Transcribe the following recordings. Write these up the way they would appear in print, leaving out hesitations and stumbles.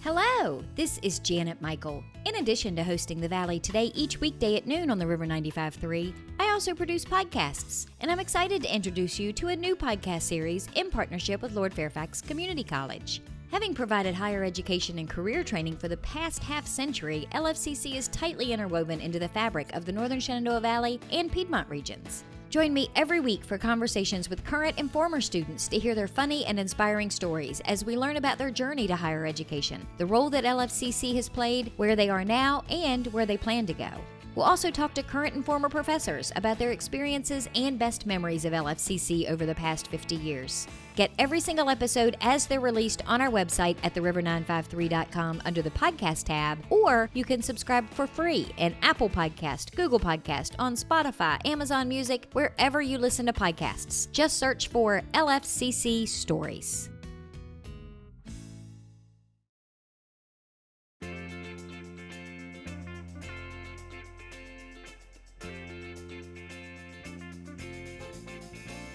Hello, this is Janet Michael. In addition to hosting the Valley Today each weekday at noon on the River 95.3, I also produce podcasts, and I'm excited to introduce you to a new podcast series in partnership with Lord Fairfax Community College. Having provided higher education and career training for the past half-century, LFCC is tightly interwoven into the fabric of the Northern Shenandoah Valley and Piedmont regions. Join me every week for conversations with current and former students to hear their funny and inspiring stories as we learn about their journey to higher education, the role that LFCC has played, where they are now, and where they plan to go. We'll also talk to current and former professors about their experiences and best memories of LFCC over the past 50 years. Get every single episode as they're released on our website at theriver953.com under the podcast tab, or you can subscribe for free in Apple Podcast, Google Podcast, on Spotify, Amazon Music, wherever you listen to podcasts. Just search for LFCC Stories.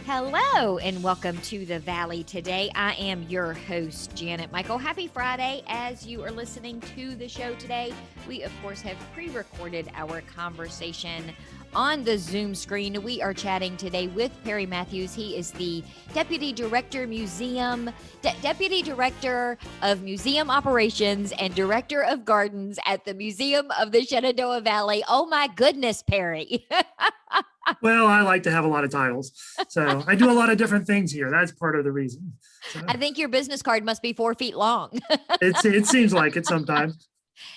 Hello and welcome to the Valley Today. I am your host, Janet Michael. Happy Friday as you are listening to the show today. We, of course, have pre-recorded our conversation on the Zoom screen. We are chatting today with Perry Mathewes. He is the Deputy Director of Museum Operations and Director of Gardens at the Museum of the Shenandoah Valley. Oh my goodness, Perry. Well, I like to have a lot of titles. So I do a lot of different things here. That's part of the reason. So, I think your business card must be 4 feet long. it seems like it sometimes.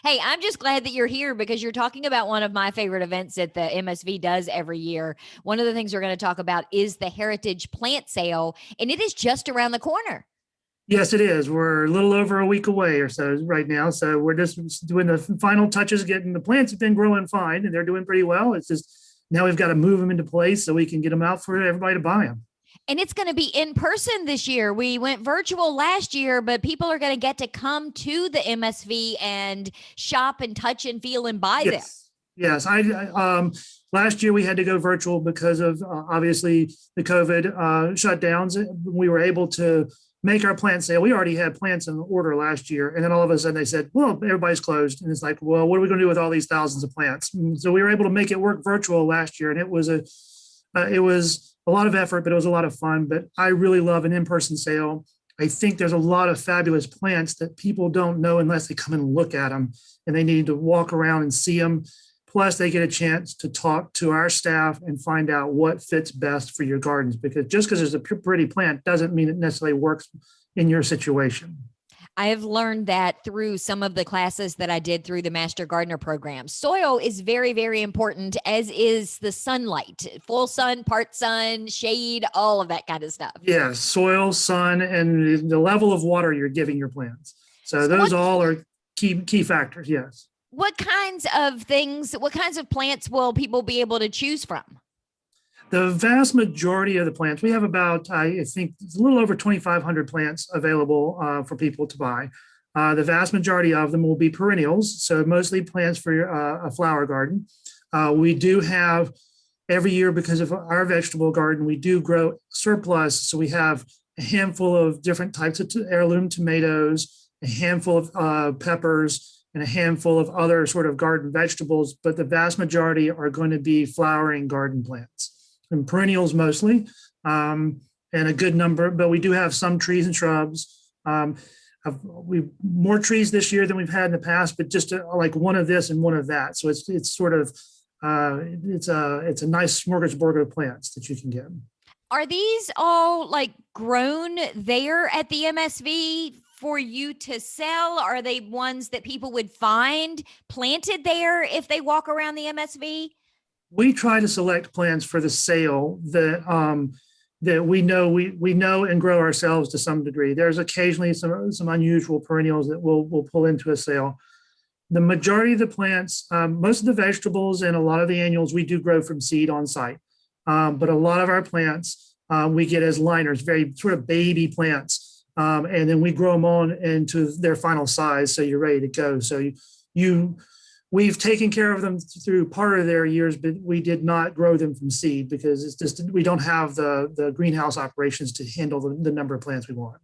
Hey, I'm just glad that you're here because you're talking about one of my favorite events that the MSV does every year. One of the things we're going to talk about is the Heritage Plant Sale, and it is just around the corner. Yes, it is. We're a little over a week away or so right now. So we're just doing the final touches, getting the plants have been growing fine and they're doing pretty well. It's just now we've got to move them into place so we can get them out for everybody to buy them. And it's going to be in person this year. We went virtual last year, but people are going to get to come to the MSV and shop and touch and feel and buy them. Yes. Last year we had to go virtual because of obviously the COVID shutdowns. We were able to make our plant sale. We already had plants in order last year. And then all of a sudden they said, well, everybody's closed. And it's like, well, what are we going to do with all these thousands of plants? And so we were able to make it work virtual last year. And it was a lot of effort, but it was a lot of fun. But I really love an in-person sale. I think there's a lot of fabulous plants that people don't know unless they come and look at them, and they need to walk around and see them. Plus, they get a chance to talk to our staff and find out what fits best for your gardens, because just because there's a pretty plant doesn't mean it necessarily works in your situation. I have learned that through some of the classes that I did through the Master Gardener program. Soil is very, very important, as is the sunlight, full sun, part sun, shade, all of that kind of stuff. Yeah, soil, sun, and the level of water you're giving your plants. So those all are key factors, yes. What kinds of plants will people be able to choose from? The vast majority of the plants, we have about, I think, it's a little over 2,500 plants available for people to buy. The vast majority of them will be perennials, so mostly plants for a flower garden. We do have, every year, because of our vegetable garden, we do grow surplus. So we have a handful of different types of heirloom tomatoes, a handful of peppers, and a handful of other sort of garden vegetables, but the vast majority are going to be flowering garden plants and perennials mostly, and a good number, but we do have some trees and shrubs. We've more trees this year than we've had in the past, but just like one of this and one of that. So it's sort of, it's a nice smorgasbord of plants that you can get. Are these all like grown there at the MSV for you to sell? Are they ones that people would find planted there if they walk around the MSV? We try to select plants for the sale that we know and grow ourselves to some degree. There's occasionally some unusual perennials that we'll pull into a sale. The majority of the plants, most of the vegetables and a lot of the annuals, we do grow from seed on site. But a lot of our plants we get as liners, very sort of baby plants. And then we grow them on into their final size, so you're ready to go. So we've taken care of them through part of their years, but we did not grow them from seed because we don't have the greenhouse operations to handle the number of plants we want.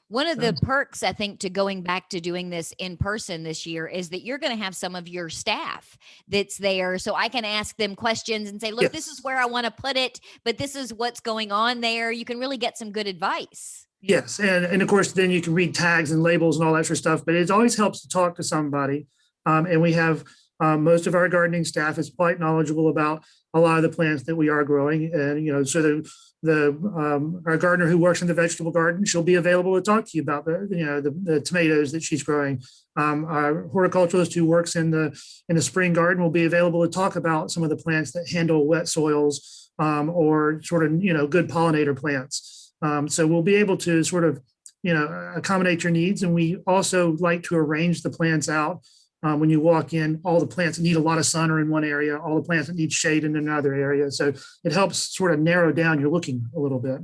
One of So, the perks, I think, to going back to doing this in person this year is that you're going to have some of your staff that's there. So I can ask them questions and say, look, this is yes. where I want to put it, but this is what's going on there. You can really get some good advice. Yes, and of course, then you can read tags and labels and all that sort of stuff. But it always helps to talk to somebody. And we have most of our gardening staff is quite knowledgeable about a lot of the plants that we are growing. And so the our gardener who works in the vegetable garden, she'll be available to talk to you about the tomatoes that she's growing. Our horticulturalist who works in the spring garden will be available to talk about some of the plants that handle wet soils or sort of good pollinator plants. So we'll be able to sort of, accommodate your needs. And we also like to arrange the plants out. When you walk in, all the plants that need a lot of sun are in one area, all the plants that need shade in another area. So it helps sort of narrow down your looking a little bit.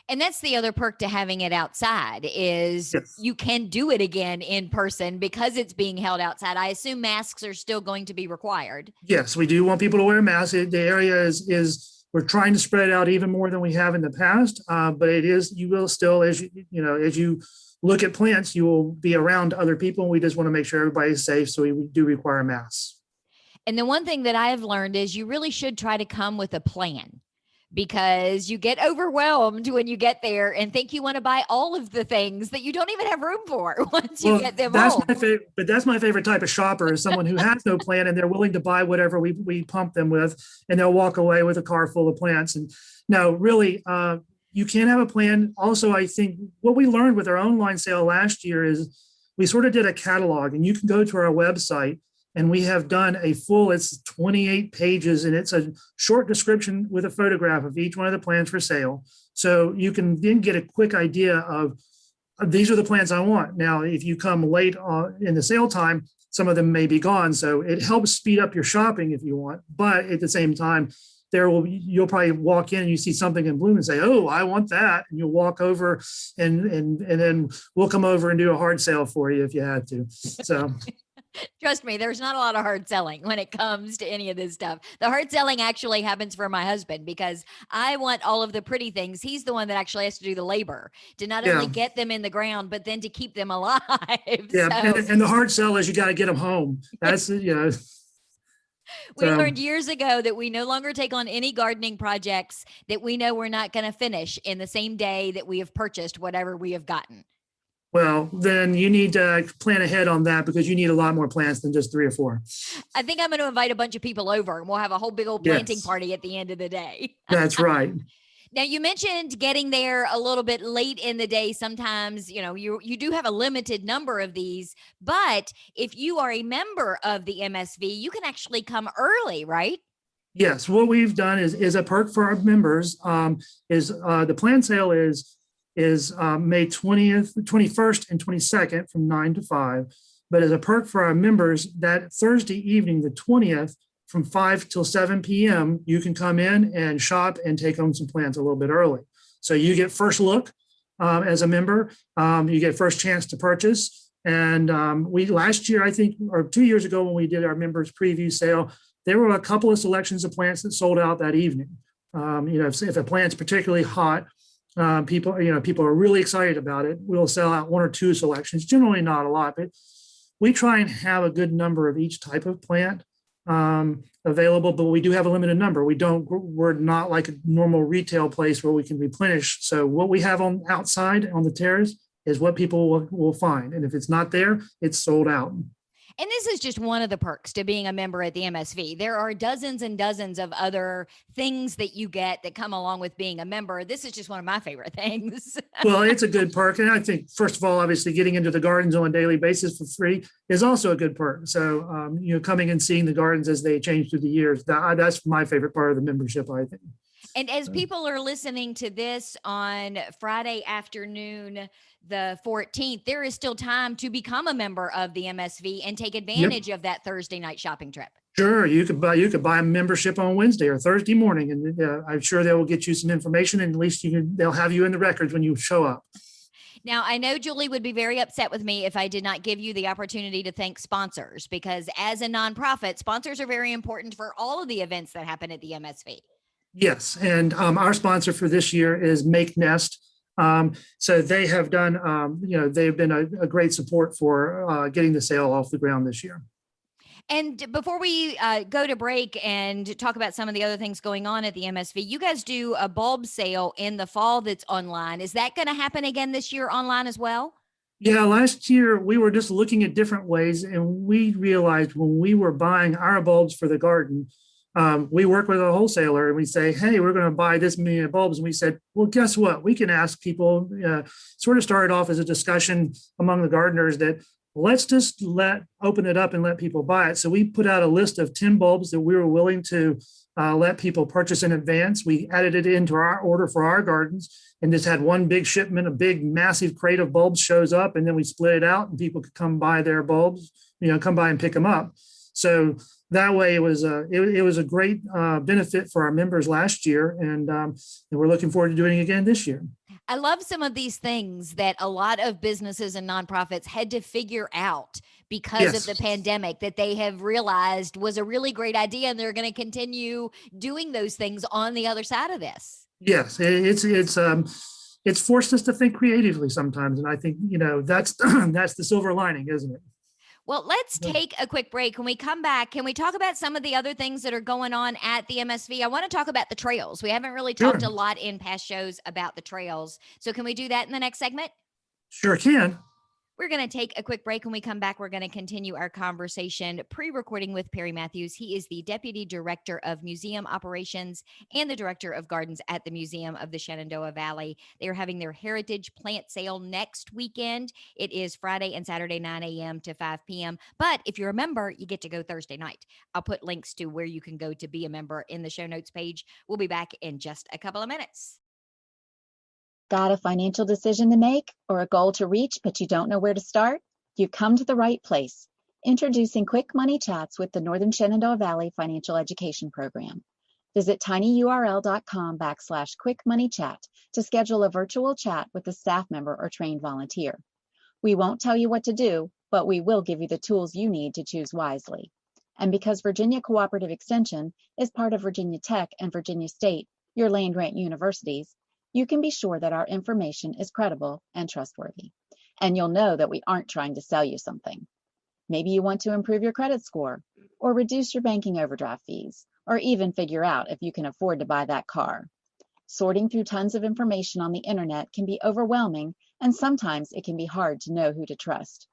And that's the other perk to having it outside is Yes. you can do it again in person because it's being held outside. I assume masks are still going to be required. Yes, we do want people to wear masks. The area is we're trying to spread it out even more than we have in the past. But you will still, as you look at plants, you will be around other people. We just want to make sure everybody's safe. So we do require masks. And the one thing that I have learned is you really should try to come with a plan because you get overwhelmed when you get there and think you want to buy all of the things that you don't even have room for once you get them that's home. That's my favorite type of shopper is someone who has no plan and they're willing to buy whatever we pump them with, and they'll walk away with a car full of plants. And no, really, you can have a plan. Also, I think what we learned with our online sale last year is we sort of did a catalog, and you can go to our website and we have done it's 28 pages, and it's a short description with a photograph of each one of the plants for sale. So you can then get a quick idea of these are the plants I want. Now, if you come late in the sale time, some of them may be gone. So it helps speed up your shopping if you want. But at the same time, you'll probably walk in and you see something in bloom and say, oh, I want that. And you'll walk over and then we'll come over and do a hard sale for you if you had to. So Trust me, there's not a lot of hard selling when it comes to any of this stuff. The hard selling actually happens for my husband because I want all of the pretty things. He's the one that actually has to do the labor to not only get them in the ground, but then to keep them alive. Yeah. So, and the hard sell is you got to get them home. That's, We learned years ago that we no longer take on any gardening projects that we know we're not going to finish in the same day that we have purchased whatever we have gotten. Well, then you need to plan ahead on that because you need a lot more plants than just 3 or 4. I think I'm going to invite a bunch of people over and we'll have a whole big old planting party at the end of the day. That's right. Now, you mentioned getting there a little bit late in the day. Sometimes, you do have a limited number of these, but if you are a member of the MSV, you can actually come early, right? Yes. What we've done is a perk for our members the plant sale is May 20th, 21st and 22nd from 9 to 5. But as a perk for our members, that Thursday evening, the 20th, from 5 till 7 p.m., you can come in and shop and take home some plants a little bit early. So you get first look as a member. You get first chance to purchase. And we last year, I think, or 2 years ago when we did our members preview sale, there were a couple of selections of plants that sold out that evening. If a plant's particularly hot, people are really excited about it. We'll sell out 1 or 2 selections, generally not a lot, but we try and have a good number of each type of plant available, but we do have a limited number. We're not like a normal retail place where we can replenish. So what we have on outside on the terrace is what people will find. And if it's not there, it's sold out. And this is just one of the perks to being a member at the MSV. There are dozens and dozens of other things that you get that come along with being a member. This is just one of my favorite things. Well, it's a good perk. And I think, first of all, obviously getting into the gardens on a daily basis for free is also a good perk. So, coming and seeing the gardens as they change through the years, that's my favorite part of the membership, I think. And as people are listening to this on Friday afternoon, the 14th, there is still time to become a member of the MSV and take advantage of that Thursday night shopping trip. Sure, you could buy a membership on Wednesday or Thursday morning, and I'm sure they will get you some information, and at least they'll have you in the records when you show up. Now, I know Julie would be very upset with me if I did not give you the opportunity to thank sponsors, because as a nonprofit, sponsors are very important for all of the events that happen at the MSV. Yes, and our sponsor for this year is Make Nest. So they have done, they've been a great support for getting the sale off the ground this year. And before we go to break and talk about some of the other things going on at the MSV, you guys do a bulb sale in the fall that's online. Is that going to happen again this year online as well? Yeah, last year we were just looking at different ways, and we realized when we were buying our bulbs for the garden, we work with a wholesaler and we say, hey, we're going to buy this many bulbs. And we said, well, guess what? We can ask people, sort of started off as a discussion among the gardeners that let's just open it up and let people buy it. So we put out a list of 10 bulbs that we were willing to let people purchase in advance. We added it into our order for our gardens and just had one big shipment, a big massive crate of bulbs shows up, and then we split it out and people could come buy their bulbs, come by and pick them up. So that way it was a great benefit for our members last year, and we're looking forward to doing it again this year. I love some of these things that a lot of businesses and nonprofits had to figure out because of the pandemic that they have realized was a really great idea, and they're going to continue doing those things on the other side of this. Yes, it's forced us to think creatively sometimes, and I think that's that's the silver lining, isn't it? Well, let's take a quick break. When we come back, can we talk about some of the other things that are going on at the MSV? I want to talk about the trails. We haven't really talked a lot in past shows about the trails. So can we do that in the next segment? Sure can. We're going to take a quick break. When we come back, we're going to continue our conversation pre-recording with Perry Mathewes. He is the Deputy Director of Museum Operations and the Director of Gardens at the Museum of the Shenandoah Valley. They are having their Heritage Plant Sale next weekend. It is Friday and Saturday, 9 a.m. to 5 p.m. But if you're a member, you get to go Thursday night. I'll put links to where you can go to be a member in the show notes page. We'll be back in just a couple of minutes. Got a financial decision to make or a goal to reach, but you don't know where to start? You've come to the right place. Introducing Quick Money Chats with the Northern Shenandoah Valley Financial Education Program. Visit tinyurl.com/quickmoneychat to schedule a virtual chat with a staff member or trained volunteer. We won't tell you what to do, but we will give you the tools you need to choose wisely. And because Virginia Cooperative Extension is part of Virginia Tech and Virginia State, your land-grant universities, you can be sure that our information is credible and trustworthy. And you'll know that we aren't trying to sell you something. Maybe you want to improve your credit score, or reduce your banking overdraft fees, or even figure out if you can afford to buy that car. Sorting through tons of information on the internet can be overwhelming, and sometimes it can be hard to know who to trust.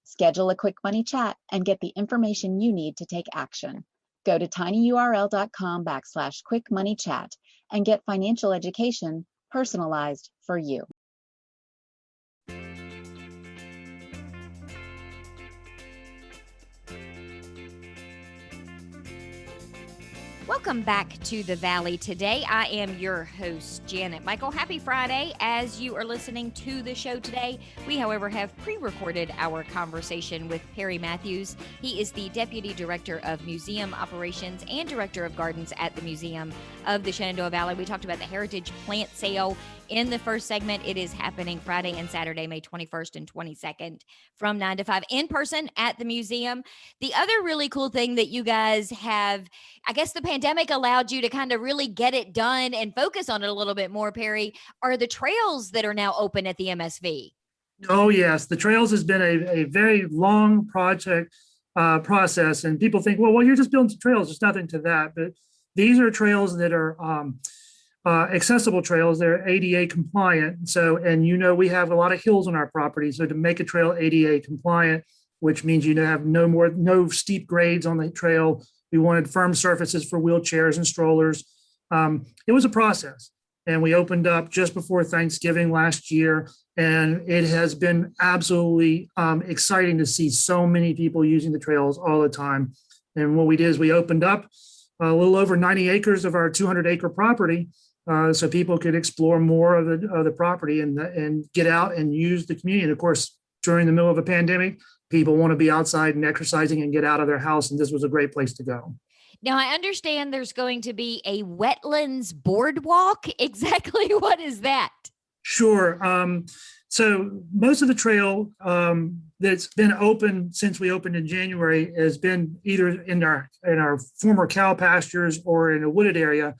Schedule a Quick Money Chat and get the information you need to take action. Go to tinyurl.com/quickmoneychat and get financial education personalized for you. Welcome back to the Valley today. I am your host, Janet Michael. Happy Friday. As you are listening to the show today, we, however, have pre-recorded our conversation with Perry Mathewes. He is the Deputy Director of Museum Operations and Director of Gardens at the Museum of the Shenandoah Valley. We talked about the Heritage Plant Sale in the first segment. It is happening Friday and Saturday, May 21st and 22nd from 9 to 5 in person at the museum. The other really cool thing that you guys have, I guess the pandemic allowed you to kind of really get it done and focus on it a little bit more, Perry, are the trails that are now open at the MSV. Oh, yes. The trails has been a very long process. And people think, well, you're just building some trails. There's nothing to that. But these are trails that are accessible trails. They're ADA compliant. So, and we have a lot of hills on our property. So to make a trail ADA compliant, which means you have no steep grades on the trail. We wanted firm surfaces for wheelchairs and strollers. It was a process, and we opened up just before Thanksgiving last year, and it has been absolutely exciting to see so many people using the trails all the time. And what we did is we opened up a little over 90 acres of our 200-acre property, so people could explore more of the property and get out and use the community. And of course, during the middle of a pandemic, people want to be outside and exercising and get out of their house, and this was a great place to go. Now, I understand there's going to be a wetlands boardwalk. Exactly what is that? Sure. So most of the trail that's been open since we opened in January has been either in our former cow pastures or in a wooded area.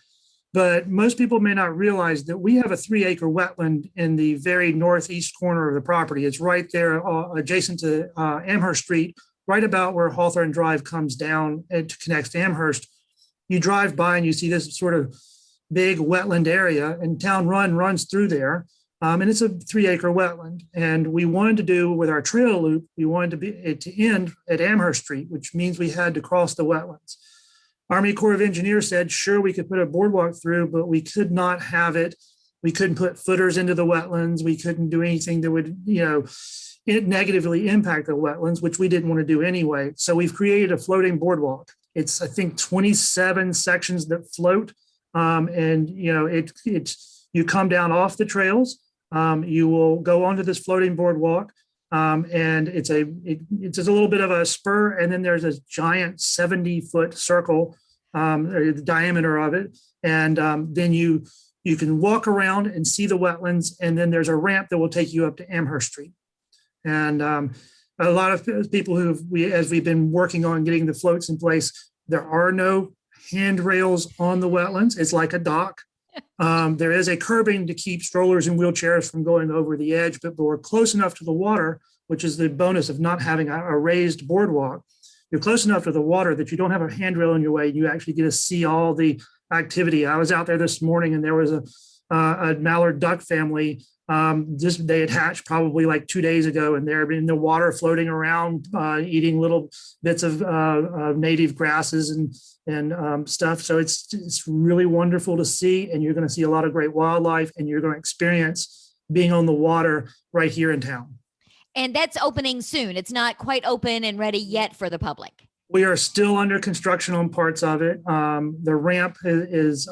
But most people may not realize that we have a 3-acre wetland in the very northeast corner of the property. It's right there adjacent to Amherst Street, right about where Hawthorne Drive comes down and connects to Amherst. You drive by and you see this sort of big wetland area, and Town Run runs through there. And it's a 3-acre wetland. And we wanted to do with our trail loop, we wanted to end at Amherst Street, which means we had to cross the wetlands. Army Corps of Engineers said, sure, we could put a boardwalk through, but we could not have it. We couldn't put footers into the wetlands. We couldn't do anything that would, it negatively impact the wetlands, which we didn't want to do anyway. So we've created a floating boardwalk. It's, I think, 27 sections that float. You come down off the trails. You will go onto this floating boardwalk. And it's a little bit of a spur, and then there's a giant 70-foot circle, the diameter of it, and then you can walk around and see the wetlands, and then there's a ramp that will take you up to Amherst Street. And a lot of people as we've been working on getting the floats in place, there are no handrails on the wetlands. It's like a dock. There is a curbing to keep strollers and wheelchairs from going over the edge, but we're close enough to the water, which is the bonus of not having a raised boardwalk. You're close enough to the water that you don't have a handrail in your way. You actually get to see all the activity. I was out there this morning, and there was a mallard duck family. They had hatched probably like 2 days ago, and they're in the water floating around, eating little bits of native grasses and stuff. So it's really wonderful to see, and you're going to see a lot of great wildlife, and you're going to experience being on the water right here in town. And that's opening soon. It's not quite open and ready yet for the public. We are still under construction on parts of it. The ramp is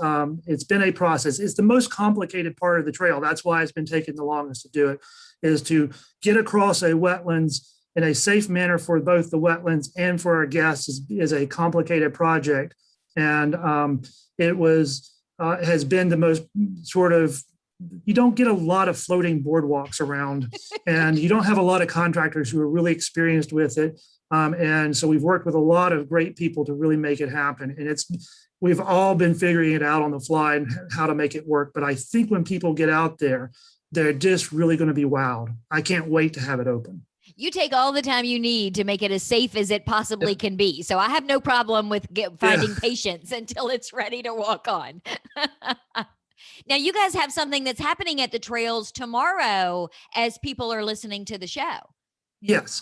it's been a process. It's the most complicated part of the trail. That's why it's been taking the longest to do it, is to get across a wetlands in a safe manner for both the wetlands and for our guests is a complicated project. And it has been the most sort of, you don't get a lot of floating boardwalks around, and you don't have a lot of contractors who are really experienced with it. And so we've worked with a lot of great people to really make it happen. And we've all been figuring it out on the fly and how to make it work. But I think when people get out there, they're just really going to be wowed. I can't wait to have it open. You take all the time you need to make it as safe as it possibly can be. So I have no problem with finding patience until it's ready to walk on. Now, you guys have something that's happening at the trails tomorrow as people are listening to the show. Yes.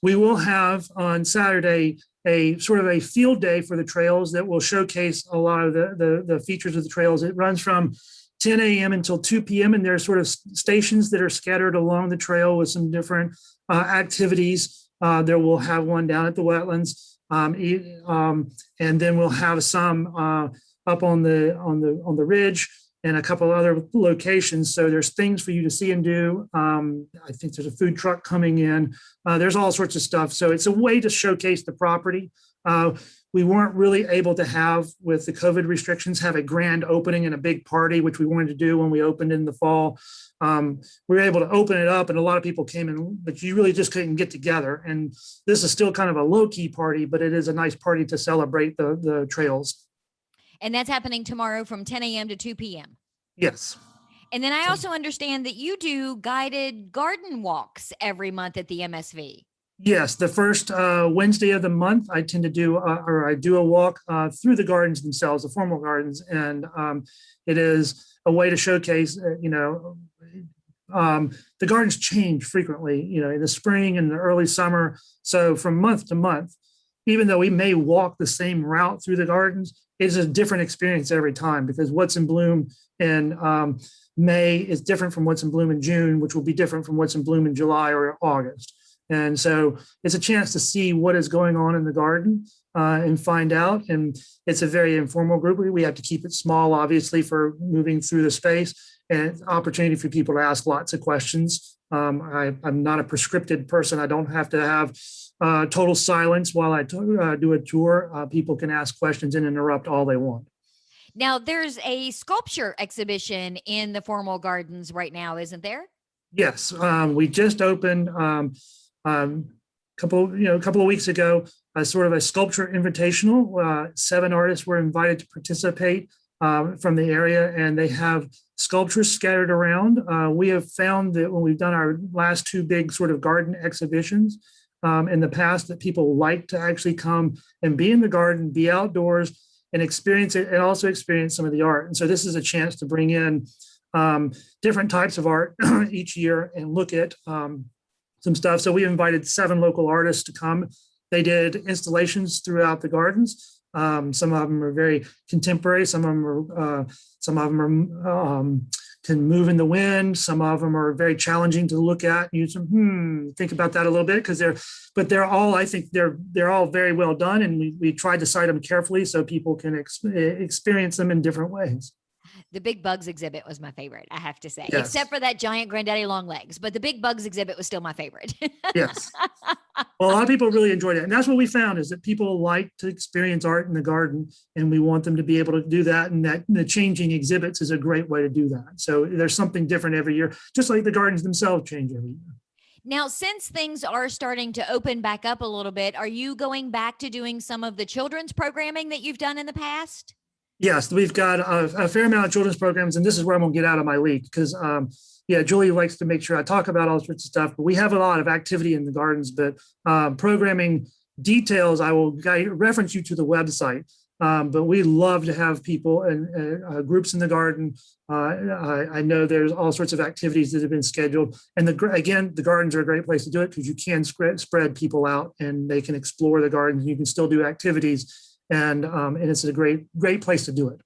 We will have on Saturday a sort of a field day for the trails that will showcase a lot of the features of the trails. It runs from 10 a.m. until 2 p.m. and there's sort of stations that are scattered along the trail with some different activities. There will have one down at the wetlands, and then we'll have some up on the ridge and a couple other locations. So there's things for you to see and do. I think there's a food truck coming in. There's all sorts of stuff. So it's a way to showcase the property. We weren't really able to have, with the COVID restrictions, have a grand opening and a big party, which we wanted to do when we opened in the fall. We were able to open it up and a lot of people came in, but you really just couldn't get together. And this is still kind of a low-key party, but it is a nice party to celebrate the trails. And that's happening tomorrow from 10 a.m. to 2 p.m. Yes. And then I also understand that you do guided garden walks every month at the MSV. Yes, the first Wednesday of the month, I tend to do, I do a walk through the gardens themselves, the formal gardens, and it is a way to showcase, the gardens change frequently, in the spring and the early summer. So from month to month, even though we may walk the same route through the gardens, it's a different experience every time, because what's in bloom in May is different from what's in bloom in June, which will be different from what's in bloom in July or August. And so it's a chance to see what is going on in the garden and find out. And it's a very informal group. We have to keep it small, obviously, for moving through the space, and it's an opportunity for people to ask lots of questions. I'm not a prescripted person. I don't have to have total silence while I do a tour. People can ask questions and interrupt all they want. Now, there's a sculpture exhibition in the formal gardens right now, isn't there? Yes, we just opened a couple of weeks ago, a sort of a sculpture invitational. 7 artists were invited to participate. from the area, and they have sculptures scattered around. We have found that when we've done our last two big sort of garden exhibitions in the past, that people like to actually come and be in the garden, be outdoors, and experience it, and also experience some of the art. And so this is a chance to bring in different types of art each year and look at some stuff. So we invited 7 local artists to come. They did installations throughout the gardens. Some of them are very contemporary. Some of them are can move in the wind. Some of them are very challenging to look at. You think about that a little bit, because they're all, I think they're all very well done, and we tried to cite them carefully so people can experience them in different ways. The Big Bugs exhibit was my favorite, I have to say, Yes. except for that giant granddaddy long legs. But the Big Bugs exhibit was still my favorite. Yes. Well, a lot of people really enjoyed it. And that's what we found, is that people like to experience art in the garden, and we want them to be able to do that. And that the changing exhibits is a great way to do that. So there's something different every year, just like the gardens themselves change every year. Now, since things are starting to open back up a little bit, are you going back to doing some of the children's programming that you've done in the past? Yes, we've got a fair amount of children's programs, and this is where I'm going to get out of my league, because Julie likes to make sure I talk about all sorts of stuff, but we have a lot of activity in the gardens. But programming details, I will reference you to the website. But we love to have people and groups in the garden. I know there's all sorts of activities that have been scheduled. And the gardens are a great place to do it, because you can spread people out and they can explore the gardens. You can still do activities. And it's a great place to do it.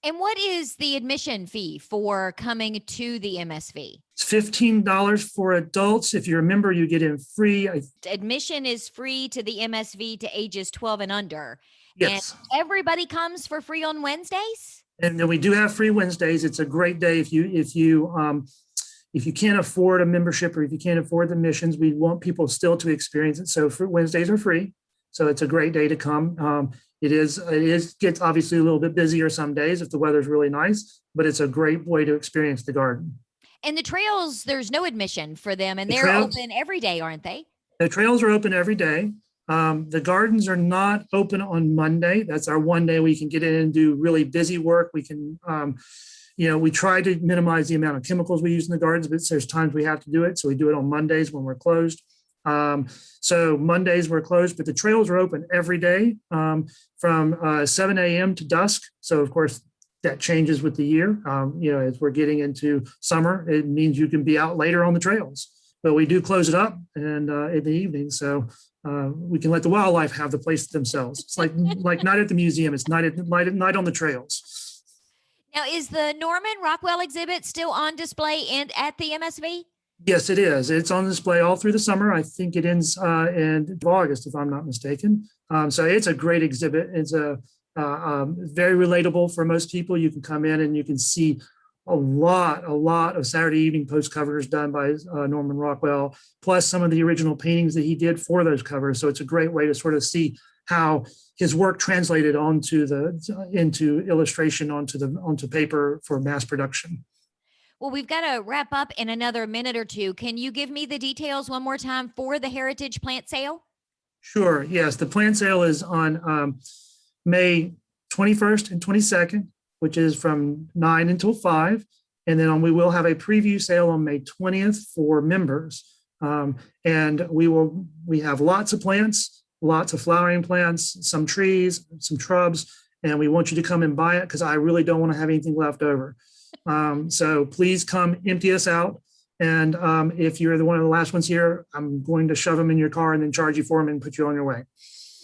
And what is the admission fee for coming to the MSV? It's $15 for adults. If you're a member, you get in free. Admission is free to the MSV to ages 12 and under. Yes. And everybody comes for free on Wednesdays? And then we do have free Wednesdays. It's a great day if you can't afford a membership, or if you can't afford the admissions. We want people still to experience it. So Wednesdays are free. So it's a great day to come. It gets obviously a little bit busier some days if the weather's really nice, but it's a great way to experience the garden. And the trails, there's no admission for them, and they're open every day, aren't they? The trails are open every day. The gardens are not open on Monday. That's our one day we can get in and do really busy work. We can, we try to minimize the amount of chemicals we use in the gardens, but there's times we have to do it. So we do it on Mondays when we're closed. So Mondays we're closed, but the trails are open every day from 7 a.m. to dusk. So of course that changes with the year. As we're getting into summer, it means you can be out later on the trails, but we do close it up and in the evening. So we can let the wildlife have the place themselves. It's like night at the museum. It's night on the trails. Now, is the Norman Rockwell exhibit still on display and at the MSV? Yes, it is. It's on display all through the summer. I think it ends in August, if I'm not mistaken. So it's a great exhibit. It's very relatable for most people. You can come in and you can see a lot of Saturday evening post covers done by Norman Rockwell, plus some of the original paintings that he did for those covers. So it's a great way to sort of see how his work translated into illustration onto paper for mass production. Well, we've got to wrap up in another minute or two. Can you give me the details one more time for the Heritage Plant Sale? Sure. Yes. The plant sale is on May 21st and 22nd, which is from 9 until 5. And then we will have a preview sale on May 20th for members. And we have lots of plants, lots of flowering plants, some trees, some shrubs, and we want you to come and buy it, because I really don't want to have anything left over. So please come empty us out. And if you're one of the last ones here, I'm going to shove them in your car and then charge you for them and put you on your way.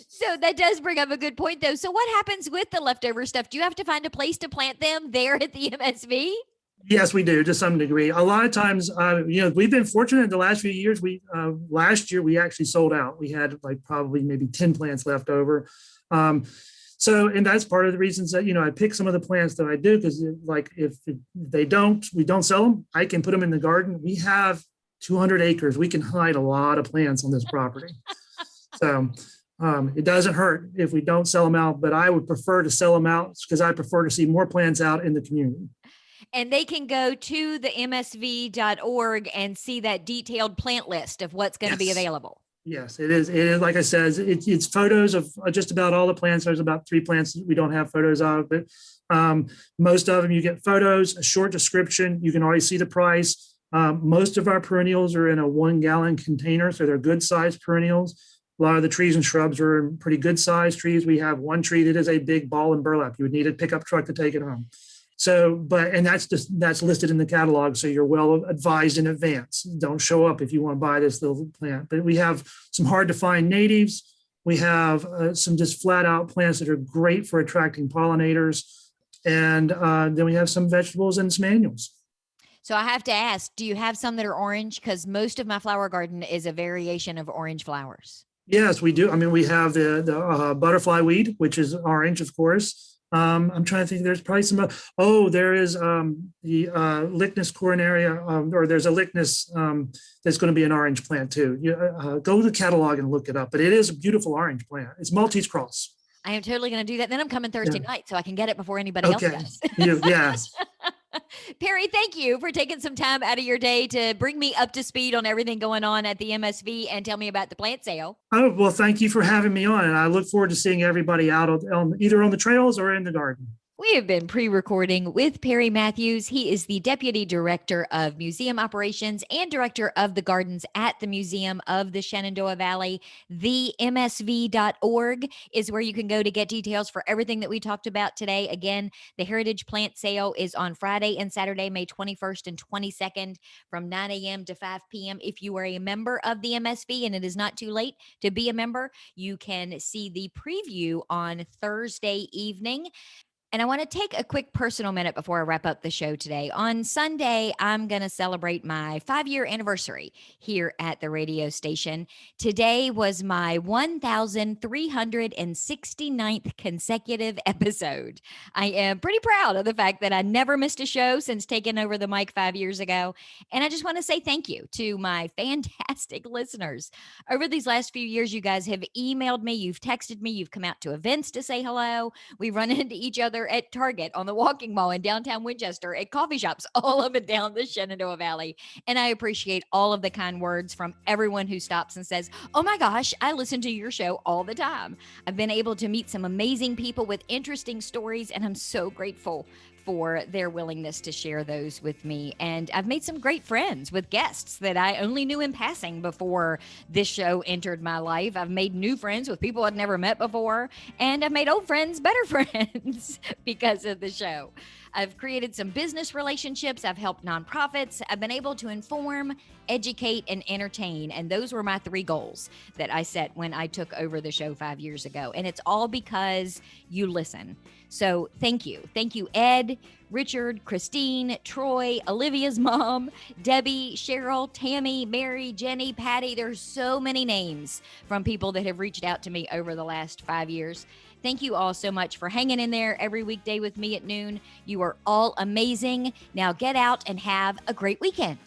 So that does bring up a good point, though. So what happens with the leftover stuff? Do you have to find a place to plant them there at the MSV? Yes, we do, to some degree. A lot of times, we've been fortunate the last few years. Last year we actually sold out. We had probably maybe 10 plants left over. And that's part of the reasons that, I pick some of the plants that I do, because if we don't sell them, I can put them in the garden. We have 200 acres. We can hide a lot of plants on this property. So it doesn't hurt if we don't sell them out, but I would prefer to sell them out, because I prefer to see more plants out in the community. And they can go to the msv.org and see that detailed plant list of what's going to be available. Yes, it is. It is, like I said, it's photos of just about all the plants. There's about 3 plants that we don't have photos of, but Most of them, you get photos, a short description. You can always see the price. Most of our perennials are in a 1-gallon container, so they're good sized perennials. A lot of the trees and shrubs are in pretty good sized trees. We have one tree that is a big ball and burlap. You would need a pickup truck to take it home. So, and that's listed in the catalog. So you're well advised in advance. Don't show up if you want to buy this little plant. But we have some hard to find natives. We have some just flat out plants that are great for attracting pollinators. And then we have some vegetables and some annuals. So I have to ask, do you have some that are orange? Because most of my flower garden is a variation of orange flowers. Yes, we do. I mean, we have the butterfly weed, which is orange, of course. I'm trying to think. There's probably some. There is the Lychnis coronaria, or there's a Lychnis that's going to be an orange plant too. Go to the catalog and look it up. But it is a beautiful orange plant. It's Maltese cross. I am totally going to do that. Then I'm coming Thursday night, so I can get it before anybody else does. Yes. Perry, thank you for taking some time out of your day to bring me up to speed on everything going on at the MSV and tell me about the plant sale. Oh, well, thank you for having me on. And I look forward to seeing everybody out either on the trails or in the garden. We have been pre-recording with Perry Mathewes. He is the Deputy Director of Museum Operations and Director of the Gardens at the Museum of the Shenandoah Valley. TheMSV.org is where you can go to get details for everything that we talked about today. Again, the Heritage Plant Sale is on Friday and Saturday, May 21st and 22nd from 9 a.m. to 5 p.m. If you are a member of the MSV and it is not too late to be a member, you can see the preview on Thursday evening. And I want to take a quick personal minute before I wrap up the show today. On Sunday, I'm going to celebrate my 5-year anniversary here at the radio station. Today was my 1,369th consecutive episode. I am pretty proud of the fact that I never missed a show since taking over the mic 5 years ago. And I just want to say thank you to my fantastic listeners. Over these last few years, you guys have emailed me, you've texted me, you've come out to events to say hello. We run into each other at Target, on the Walking Mall in downtown Winchester, at coffee shops all up and down the Shenandoah Valley. And I appreciate all of the kind words from everyone who stops and says, "Oh my gosh, I listen to your show all the time." I've been able to meet some amazing people with interesting stories, and I'm so grateful for their willingness to share those with me. And I've made some great friends with guests that I only knew in passing before this show entered my life. I've made new friends with people I'd never met before, and I've made old friends better friends because of the show. I've created some business relationships. I've helped nonprofits. I've been able to inform, educate, and entertain. And those were my 3 goals that I set when I took over the show 5 years ago. And it's all because you listen. So thank you. Thank you, Ed, Richard, Christine, Troy, Olivia's mom, Debbie, Cheryl, Tammy, Mary, Jenny, Patty. There's so many names from people that have reached out to me over the last 5 years. Thank you all so much for hanging in there every weekday with me at noon. You are all amazing. Now get out and have a great weekend.